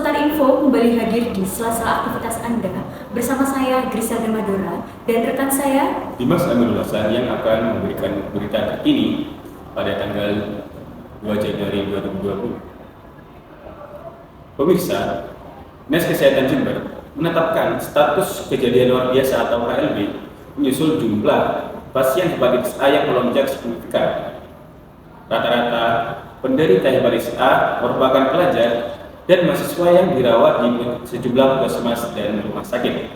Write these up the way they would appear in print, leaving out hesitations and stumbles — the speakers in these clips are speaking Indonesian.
Seputar info kembali hadir di sela-sela aktivitas Anda bersama saya Griselda Madura dan rekan saya Dimas Aminul Hasan yang akan memberikan berita terkini pada tanggal 2 Januari 2020. Pemirsa, Dinas Kesehatan Jember menetapkan status kejadian luar biasa atau KLB menyusul jumlah pasien hepatitis A yang melonjak signifikan. Rata-rata penderita hepatitis A merupakan pelajar dan mahasiswa yang dirawat di sejumlah puskesmas dan rumah sakit.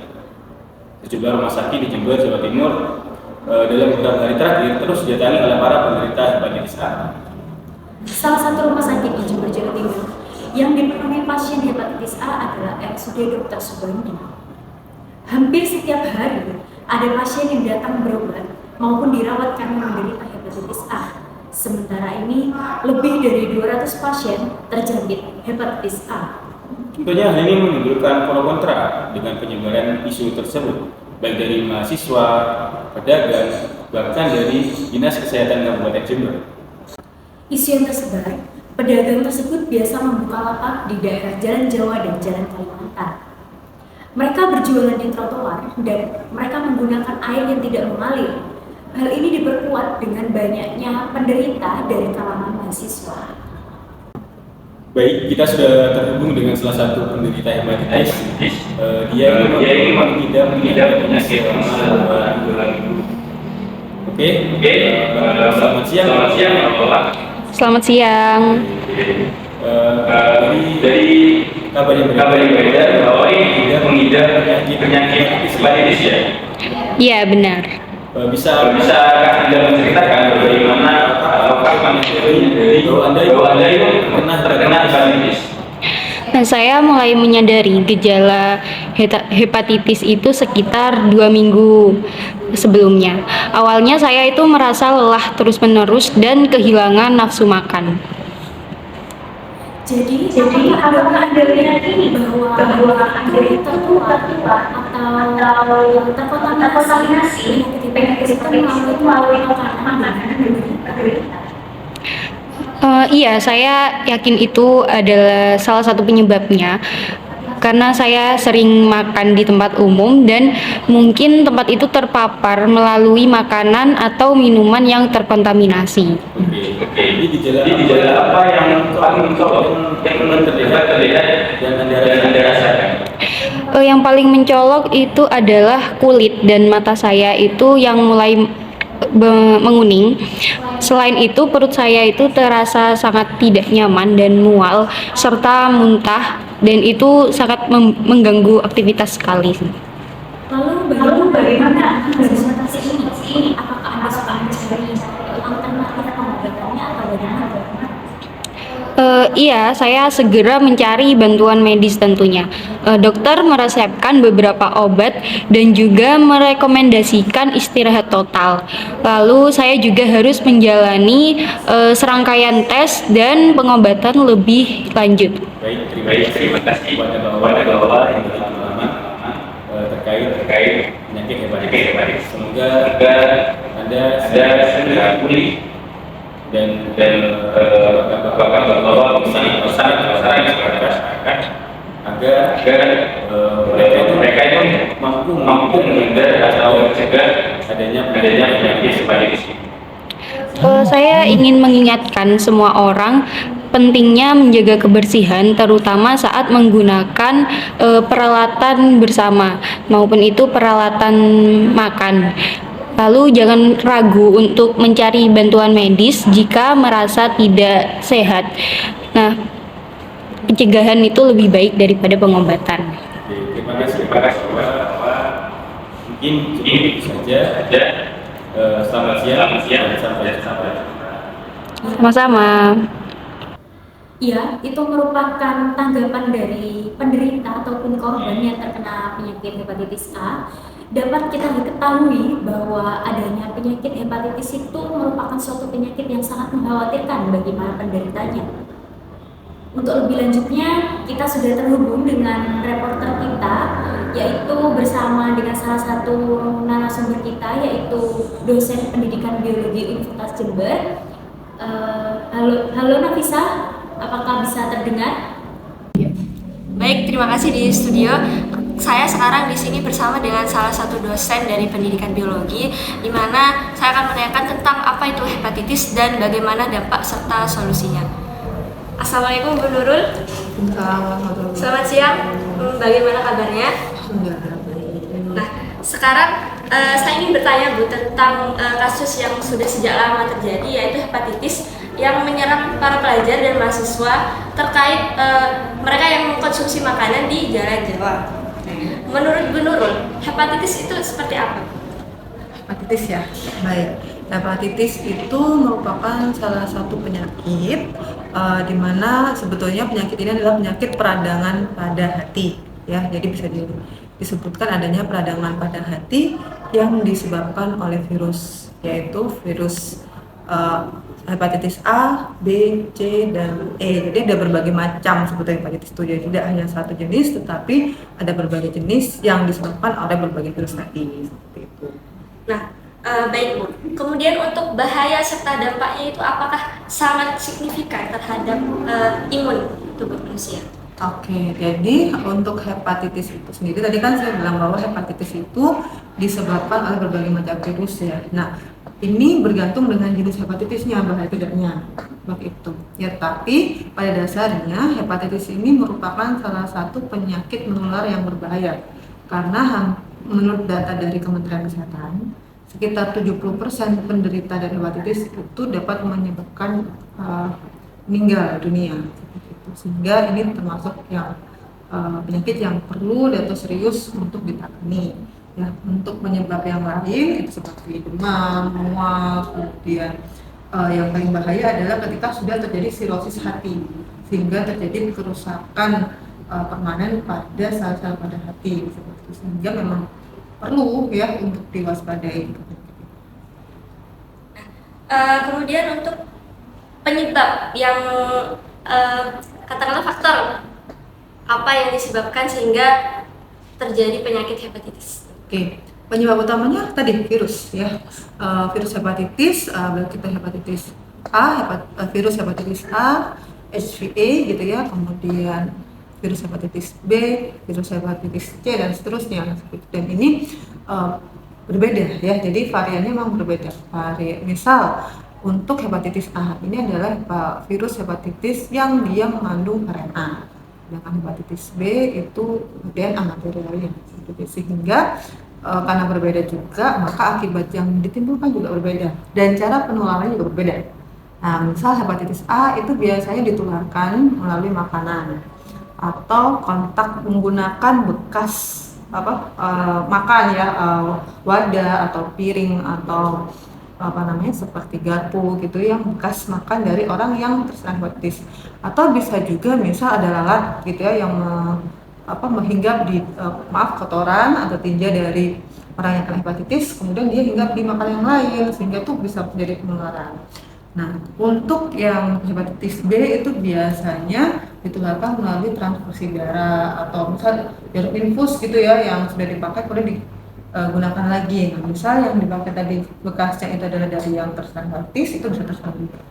Sejumlah rumah sakit di Jember, Jawa Timur dalam beberapa hari terakhir terus didatangi oleh para penderita hepatitis A. Salah satu rumah sakit di Jember, Jawa Timur yang dipenuhi pasien hepatitis A adalah RSUD Dr. Subandi. Hampir setiap hari ada pasien yang datang berobat maupun dirawat karena menderita hepatitis A. Sementara ini, lebih dari 200 pasien terjangkit hepatitis A. Tentunya hal ini menimbulkan pro kontra dengan penyebaran isu tersebut, baik dari mahasiswa, pedagang, bahkan dari Dinas Kesehatan Kabupaten Jember. Isu yang tersebar, pedagang tersebut biasa membuka lapak di daerah Jalan Jawa dan Jalan Kalimantan. Mereka berjualan di trotoar dan mereka menggunakan air yang tidak mengalir. Hal ini diperkuat dengan banyaknya penderita dari kalangan mahasiswa. Baik, kita sudah terhubung dengan salah satu penderita hepatitis. Dia mengidap penyakit selama 2 minggu. Oke. Selamat siang. Selamat siang. Dari kabar yang beredar bahwa ini mengidap penyakit hepatitis ya? Iya, benar. Bisa Anda menceritakan bagaimana dari bahwa Anda itu pernah terkena hepatitis? Nah, saya mulai menyadari gejala hepatitis itu sekitar 2 minggu sebelumnya. Awalnya saya itu merasa lelah terus-menerus dan kehilangan nafsu makan. Jadi apakah Anda meyakini bahwa Anda tertular atau terkontaminasi penyakit itu melalui makanan? Iya, saya yakin itu adalah salah satu penyebabnya. Karena saya sering makan di tempat umum dan mungkin tempat itu terpapar melalui makanan atau minuman yang terkontaminasi. Oke. Ini gejala apa yang paling terlihat dan Anda rasakan? Yang paling mencolok itu adalah kulit dan mata saya itu yang mulai menguning. Selain itu, perut saya itu terasa sangat tidak nyaman dan mual serta muntah, dan itu sangat mengganggu aktivitas sekali. Lalu bagaimana mengatasi ini? Apakah Anda sudah mencari alternatif pengobatannya atau bagaimana? Iya, saya segera mencari bantuan medis tentunya. Dokter meresepkan beberapa obat dan juga merekomendasikan istirahat total. Lalu saya juga harus menjalani serangkaian tes dan pengobatan lebih lanjut. Baik, terima kasih kepada Bapak yang berpengalaman terkait penyakit hepatitis. Semoga Anda segera pulih dan bapak pesan masyarakat agar mereka itu mampu menghindar atau mencegah adanya penyakit hepatitis. Saya ingin mengingatkan semua orang pentingnya menjaga kebersihan, terutama saat menggunakan peralatan bersama maupun itu peralatan makan. Lalu jangan ragu untuk mencari bantuan medis jika merasa tidak sehat. Nah, pencegahan itu lebih baik daripada pengobatan. Terima kasih Bapak. Mungkin cukup saja. Selamat siang dan sampai jumpa. Sama-sama. Ya, itu merupakan tanggapan dari penderita ataupun korban yang terkena penyakit hepatitis A. Dapat kita ketahui bahwa adanya penyakit hepatitis itu merupakan suatu penyakit yang sangat mengkhawatirkan bagi para penderitanya. Untuk lebih lanjutnya, kita sudah terhubung dengan reporter kita, yaitu bersama dengan salah satu narasumber kita, yaitu dosen pendidikan biologi Universitas Jember. Halo Nafisa, apakah bisa terdengar? Baik, terima kasih di studio. Saya sekarang di sini bersama dengan salah satu dosen dari pendidikan biologi, di mana saya akan menanyakan tentang apa itu hepatitis dan bagaimana dampak serta solusinya. Assalamualaikum Bu Nurul. Selamat siang. Bagaimana kabarnya? Nah, sekarang saya ingin bertanya Bu tentang kasus yang sudah sejak lama terjadi, yaitu hepatitis yang menyerang para pelajar dan mahasiswa terkait mereka yang mengkonsumsi makanan di Jalan Jawa. Menurut Bu Nurul, hepatitis itu seperti apa? Hepatitis ya, baik. Hepatitis itu merupakan salah satu penyakit di mana sebetulnya penyakit ini adalah penyakit peradangan pada hati, ya. Jadi bisa disebutkan adanya peradangan pada hati yang disebabkan oleh virus, yaitu virus hepatitis A, B, C, dan E. Jadi ada berbagai macam sebetulnya hepatitis itu. Jadi tidak hanya satu jenis, tetapi ada berbagai jenis yang disebabkan oleh berbagai virus tadi. Seperti itu. Nah, baik Bu. Kemudian untuk bahaya serta dampaknya itu apakah sangat signifikan terhadap imun tubuh manusia? Oke, jadi untuk hepatitis itu sendiri, tadi kan saya bilang bahwa hepatitis itu disebabkan oleh berbagai macam virus ya. Nah, ini bergantung dengan jenis hepatitisnya, bahaya tidaknya, begitu. Ya, tapi pada dasarnya hepatitis ini merupakan salah satu penyakit menular yang berbahaya. Karena menurut data dari Kementerian Kesehatan, sekitar 70% penderita dari hepatitis itu dapat menyebabkan meninggal dunia. Sehingga ini termasuk yang penyakit yang perlu atau serius untuk ditangani. Ya, untuk penyebab yang lain itu seperti demam, mual, kemudian yang paling bahaya adalah ketika sudah terjadi sirosis hati, sehingga terjadi kerusakan permanen pada sel-sel pada hati, seperti itu. Sehingga memang perlu ya untuk diwaspadai. Kemudian untuk penyebab yang katakanlah faktor apa yang disebabkan sehingga terjadi penyakit hepatitis? Oke, penyebab utamanya tadi virus ya, virus hepatitis, baik itu hepatitis A, virus hepatitis A, HVA gitu ya, kemudian virus hepatitis B, virus hepatitis C dan seterusnya. Dan ini berbeda ya, jadi variannya memang berbeda. Misal untuk hepatitis A ini adalah virus hepatitis yang dia mengandung RNA. Sedangkan hepatitis B itu DNA materialnya, sehingga karena berbeda juga maka akibat yang ditimbulkan juga berbeda dan cara penularannya juga berbeda. Nah, misal hepatitis A itu biasanya ditularkan melalui makanan atau kontak menggunakan bekas makan ya, wadah atau piring atau seperti garpu gitu yang bekas makan dari orang yang terserang hepatitis. Atau bisa juga misal ada lalat gitu ya yang menghinggap di kotoran atau tinja dari orang yang kena hepatitis, kemudian dia hinggap di makanan yang lain sehingga itu bisa menjadi penularan. Nah, untuk yang hepatitis B itu biasanya ditularkan melalui transfusi darah atau misal jarum infus gitu ya yang sudah dipakai kemudian gunakan lagi. Nah, misal yang dipakai tadi bekasnya itu adalah dari yang terserang hepatitis, itu bisa terserang juga.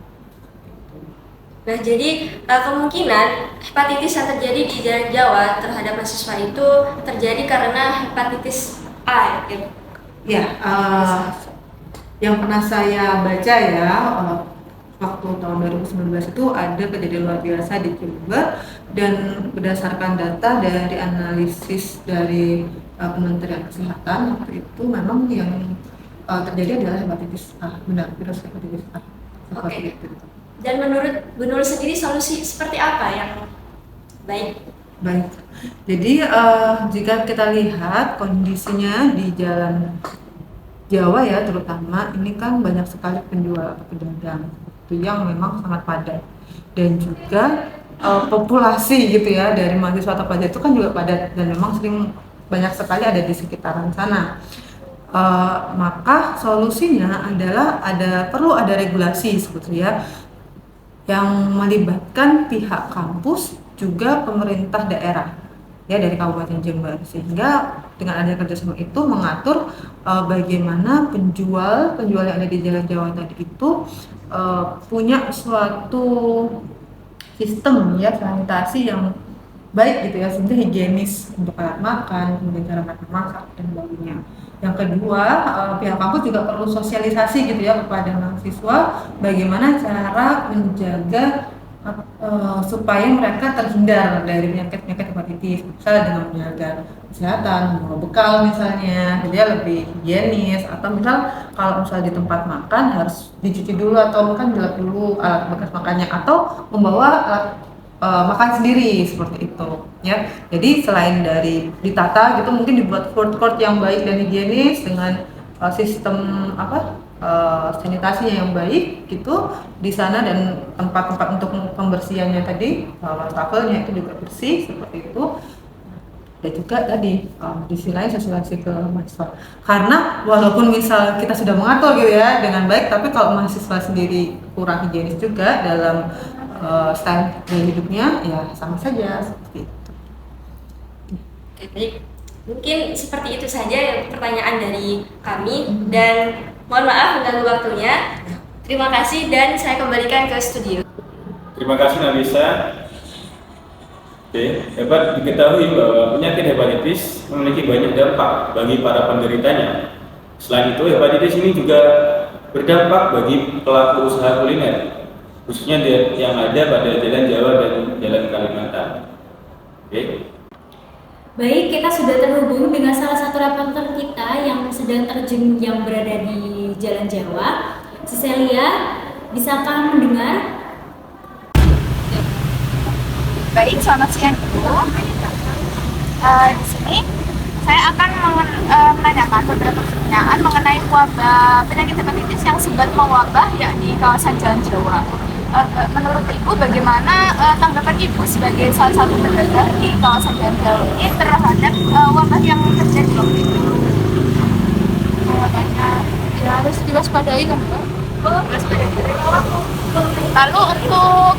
Nah, jadi kemungkinan hepatitis yang terjadi di Jalan Jawa terhadap mahasiswa itu terjadi karena hepatitis A, gitu. Ya, yang pernah saya baca ya, waktu tahun 2019 itu ada kejadian luar biasa di Jember dan berdasarkan data dari analisis dari Kementerian Kesehatan waktu itu memang yang terjadi adalah hepatitis A, benar, virus hepatitis A. Oke. Dan menurut Bu Nurul sendiri solusi seperti apa yang baik? Baik, jadi jika kita lihat kondisinya di Jalan Jawa ya terutama, ini kan banyak sekali penjual atau pedagang itu yang memang sangat padat dan juga populasi gitu ya dari mahasiswa atau pelajar itu kan juga padat dan memang sering banyak sekali ada di sekitaran sana. Maka solusinya adalah perlu ada regulasi sebetulnya yang melibatkan pihak kampus juga pemerintah daerah ya dari Kabupaten Jember, sehingga dengan adanya kerjasama itu mengatur bagaimana penjual yang ada di Jalan Jawa tadi itu punya suatu sistem ya sanitasi yang baik gitu ya, sehingga higienis untuk alat makan, kemudian cara mereka masak dan sebagainya. Yang kedua, pihak kampus juga perlu sosialisasi gitu ya kepada mahasiswa bagaimana cara menjaga supaya mereka terhindar dari penyakit-penyakit hepatitis, misalnya dengan menjaga kesehatan, membawa bekal misalnya, jadi lebih higienis, atau misal kalau misalnya di tempat makan harus dicuci dulu atau mungkin dilap dulu alat bekas makannya, atau membawa alat makan sendiri seperti itu ya. Jadi selain dari ditata gitu, mungkin dibuat food court yang baik dan higienis dengan sistem sanitasinya yang baik gitu di sana, dan tempat-tempat untuk pembersihannya tadi, wastafelnya itu juga bersih seperti itu. Dan juga tadi di sisi lain sosialisasi ke mahasiswa, karena walaupun misal kita sudah mengatur gitu ya dengan baik, tapi kalau mahasiswa sendiri kurang higienis juga dalam style gaya hidupnya, ya sama saja seperti itu. Baik, mungkin seperti itu saja pertanyaan dari kami, dan mohon maaf mengganggu waktunya. Terima kasih dan saya kembalikan ke studio. Terima kasih Nabisa. Oke, dapat diketahui bahwa penyakit hepatitis memiliki banyak dampak bagi para penderitanya. Selain itu, hepatitis ini juga berdampak bagi pelaku usaha kuliner, khususnya yang ada pada Jalan Jawa dan Jalan Kalimantan. Oke. Baik, kita sudah terhubung dengan salah satu reporter kita yang sedang terjun yang berada di Jalan Jawa. Cecilia, bisakah mendengar? Baik, selamat siang Ibu. Di sini saya akan menanyakan beberapa pertanyaan mengenai wabah penyakit hepatitis yang sempat mewabah yakni kawasan Jalan Jawa. Menurut Ibu, bagaimana tanggapan Ibu sebagai salah satu pedagang di kawasan Jalan Jawa ini terhadap wabah yang terjadi waktu itu? Wabahnya ya harus diwaspadai kan, Mbak? Lalu untuk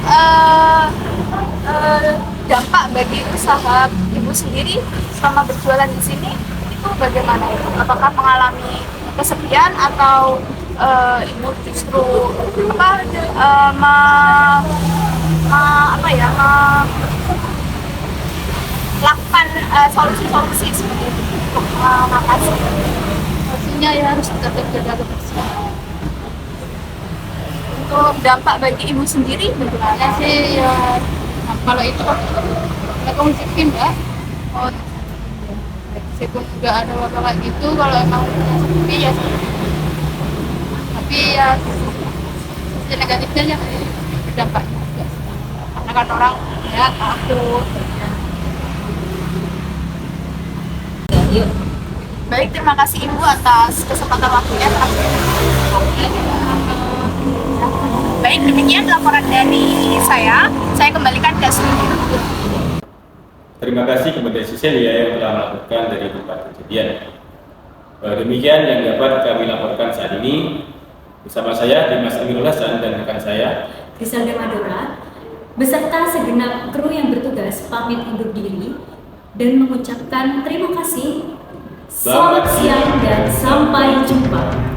dampak bagi usaha Ibu sendiri selama berjualan di sini itu bagaimana Ibu? Apakah mengalami kesepian atau Ibu justru melakukan solusi-solusi seperti itu untuk mengatasi? Pastinya ya harus tetap jaga kebersihan. Untuk dampak bagi Ibu sendiri bagaimana sih ya? Kalau itu nggak konsisten Mbak. Oh, meskipun juga ada wabah kayak gitu, kalau emang sepi ya sepi. Tapi ya sisi negatifnya ya berdampak juga. Karena kan orang ya takut. Baik, terima kasih Ibu atas kesempatan waktunya. Baik, demikian laporan dari saya. Saya kembalikan ke studio. Terima kasih kepada Cecilia yang telah melaporkan dari tempat kejadian. Demikian yang dapat kami laporkan saat ini. Bersama saya Dimas Aminul Hasan dan rekan saya Griselda Madura beserta segenap kru yang bertugas pamit undur diri dan mengucapkan terima kasih. Selamat siang dan sampai jumpa.